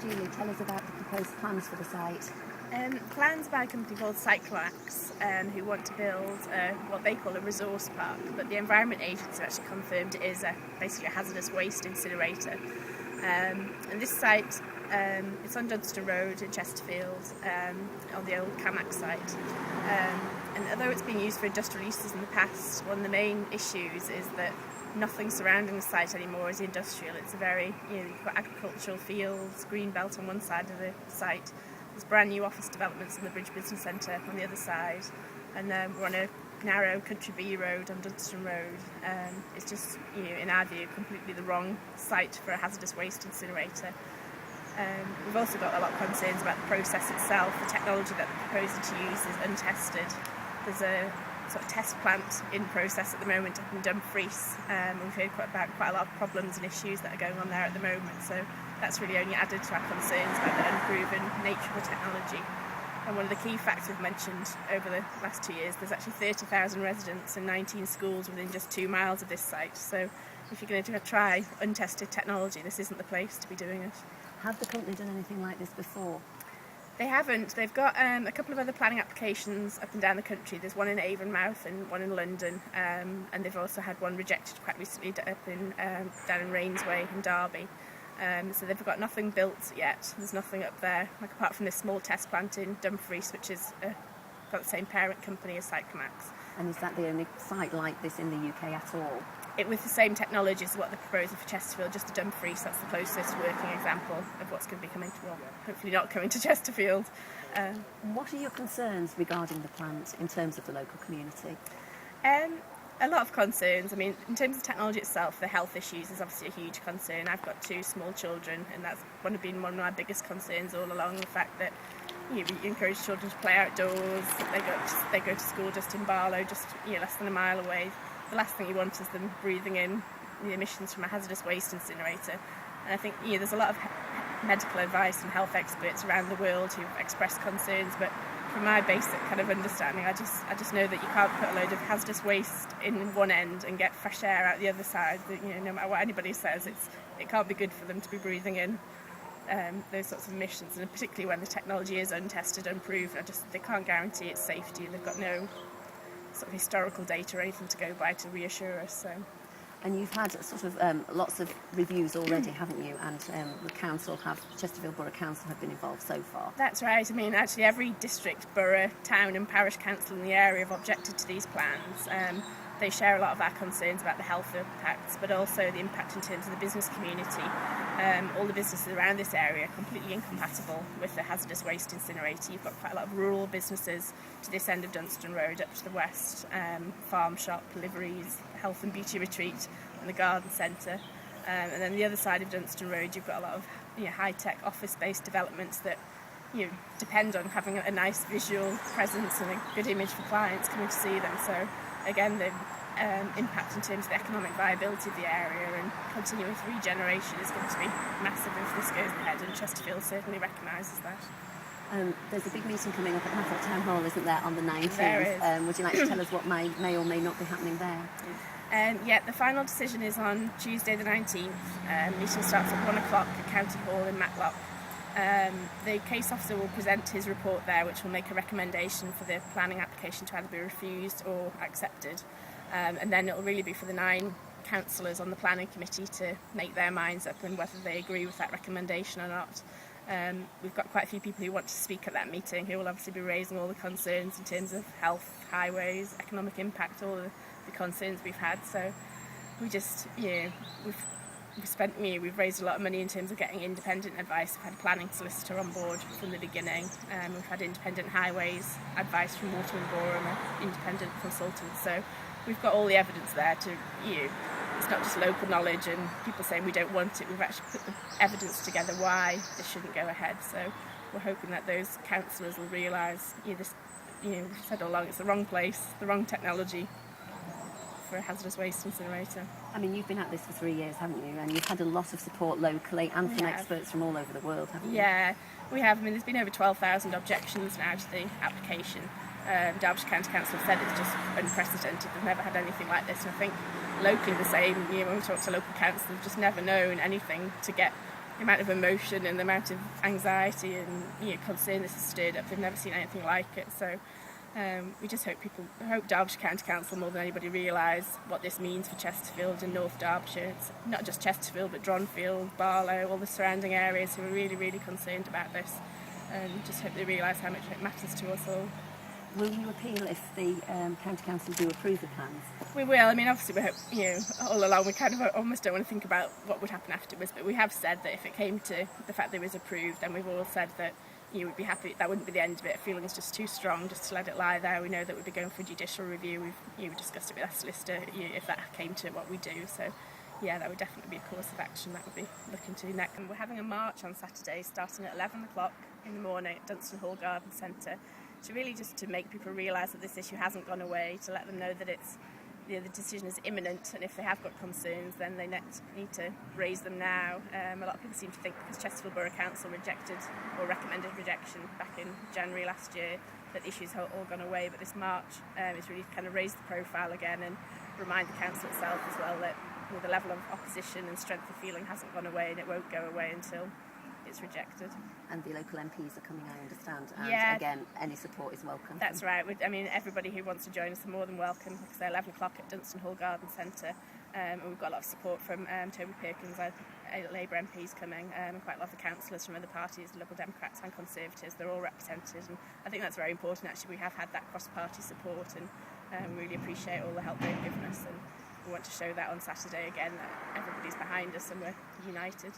Julie, tell us about the proposed plans for the site. Plans by a company called Cycloax, who want to build what they call a resource park, but the Environment Agency actually confirmed it is basically a hazardous waste incinerator. And this site, it's on Dunston Road in Chesterfield, on the old Camac site. And although it's been used for industrial uses in the past, one of the main issues is that nothing surrounding the site anymore is industrial. It's a very, you've got agricultural fields, green belt on one side of the site. There's brand new office developments in the Bridge Business Centre on the other side, and we're on a narrow Country B road on Dunston Road. It's just, in our view, completely the wrong site for a hazardous waste incinerator. We've also got a lot of concerns about the process itself. The technology that they're proposing to use is untested. There's a sort of test plant in process at the moment up in Dumfries. We've heard quite a lot of problems and issues that are going on there at the moment, so that's really only added to our concerns about the unproven nature of the technology. And one of the key facts we've mentioned over the last 2 years, there's actually 30,000 residents and 19 schools within just 2 miles of this site. So if you're going to try untested technology, this isn't the place to be doing it. Have the company done anything like this before? They haven't. They've got a couple of other planning applications up and down the country. There's one in Avonmouth and one in London, and they've also had one rejected quite recently up in down in Rainsway in Derby. So they've got nothing built yet. There's nothing up there, like apart from this small test plant in Dumfries, which is got the same parent company as Cycloax. And is that the only site like this in the UK at all? With the same technology as what they're proposing for Chesterfield, just the Dumfries, that's the closest working example of what's going to be coming to, hopefully not coming to Chesterfield. What are your concerns regarding the plant in terms of the local community? A lot of concerns. I mean, in terms of technology itself, the health issues is obviously a huge concern. I've got 2 small children, and that's been one of my biggest concerns all along, the fact that you encourage children to play outdoors. They go to school just in Barlow, just less than a mile away. The last thing you want is them breathing in the emissions from a hazardous waste incinerator. And I think there's a lot of medical advice and health experts around the world who've expressed concerns, but from my basic kind of understanding, I just know that you can't put a load of hazardous waste in one end and get fresh air out the other side. That, no matter what anybody says, it can't be good for them to be breathing in those sorts of emissions, and particularly when the technology is untested, unproven. They can't guarantee its safety. They've got no sort of historical data or anything to go by to reassure us. So. And you've had sort of lots of reviews already, haven't you? And Chesterfield Borough Council have been involved so far. That's right. I mean, actually every district, borough, town and parish council in the area have objected to these plans. They share a lot of our concerns about the health impacts, but also the impact in terms of the business community. All the businesses around this area are completely incompatible with the hazardous waste incinerator. You've got quite a lot of rural businesses to this end of Dunston Road up to the west, farm shop, liveries, health and beauty retreat and the garden centre. And then the other side of Dunston Road, you've got a lot of high-tech office-based developments that depend on having a nice visual presence and a good image for clients coming to see them. So again, the impact in terms of the economic viability of the area and continuous regeneration is going to be massive if this goes ahead, and Chesterfield certainly recognises that. There's a big meeting coming up at Hathaway Town Hall, isn't there, on the 19th? There is. Would you like to tell us what may or may not be happening there? The final decision is on Tuesday the 19th. Meeting starts at 1 o'clock at County Hall in Matlock. The case officer will present his report there, which will make a recommendation for the planning application to either be refused or accepted. And then it will really be for the 9 councillors on the planning committee to make their minds up and whether they agree with that recommendation or not. We've got quite a few people who want to speak at that meeting who will obviously be raising all the concerns in terms of health, highways, economic impact, all the concerns we've had. So we just, we've raised a lot of money in terms of getting independent advice. We've had a planning solicitor on board from the beginning. We've had independent highways advice from Waterman Boreham, an independent consultant. So we've got all the evidence there to it's not just local knowledge and people saying we don't want it. We've actually put the evidence together why this shouldn't go ahead. So we're hoping that those councillors will realise we've said all along it's the wrong place, the wrong technology for a hazardous waste incinerator. I mean, you've been at this for 3 years, haven't you? And you've had a lot of support locally and from experts from all over the world, haven't you? Yeah, we have. I mean, there's been over 12,000 objections now to the application. Derbyshire County Council said it's just unprecedented. They've never had anything like this. And I think locally the same. When we talk to local councils, they've just never known anything to get amount of emotion and the amount of anxiety and concern this has stirred up. They've never seen anything like it. So we just hope Derbyshire County Council more than anybody realise what this means for Chesterfield and North Derbyshire. It's not just Chesterfield but Dronfield, Barlow, all the surrounding areas who are really, really concerned about this, and just hope they realise how much it matters to us all. Will you appeal if the County Council do approve the plans? We will. I mean, obviously, we hope, all along we kind of almost don't want to think about what would happen afterwards, but we have said that if it came to the fact that it was approved, then we've all said that we'd be happy. That wouldn't be the end of it. Feeling is just too strong just to let it lie there. We know that we'd be going for judicial review. We've discussed it with our solicitor if that came to what we do. So, yeah, that would definitely be a course of action that we'd be looking to next. And we're having a march on Saturday starting at 11 o'clock in the morning at Dunston Garden Centre. To really just to make people realise that this issue hasn't gone away, to let them know that it's the decision is imminent, and if they have got concerns then they need to raise them now. A lot of people seem to think because Chesterfield Borough Council rejected or recommended rejection back in January last year that the issue's all gone away, but this march is really to kind of raise the profile again and remind the council itself as well that the level of opposition and strength of feeling hasn't gone away, and it won't go away until it's rejected. And the local MPs are coming, I understand, and again, any support is welcome. That's right. I mean, everybody who wants to join us are more than welcome. Like I say, 11 o'clock at Dunston Garden Centre, and we've got a lot of support from Toby Perkins, our Labour MPs coming, and quite a lot of the councillors from other parties, Liberal Democrats and Conservatives. They're all represented, and I think that's very important. Actually, we have had that cross-party support, and we really appreciate all the help they've given us, and we want to show that on Saturday again, that everybody's behind us and we're united.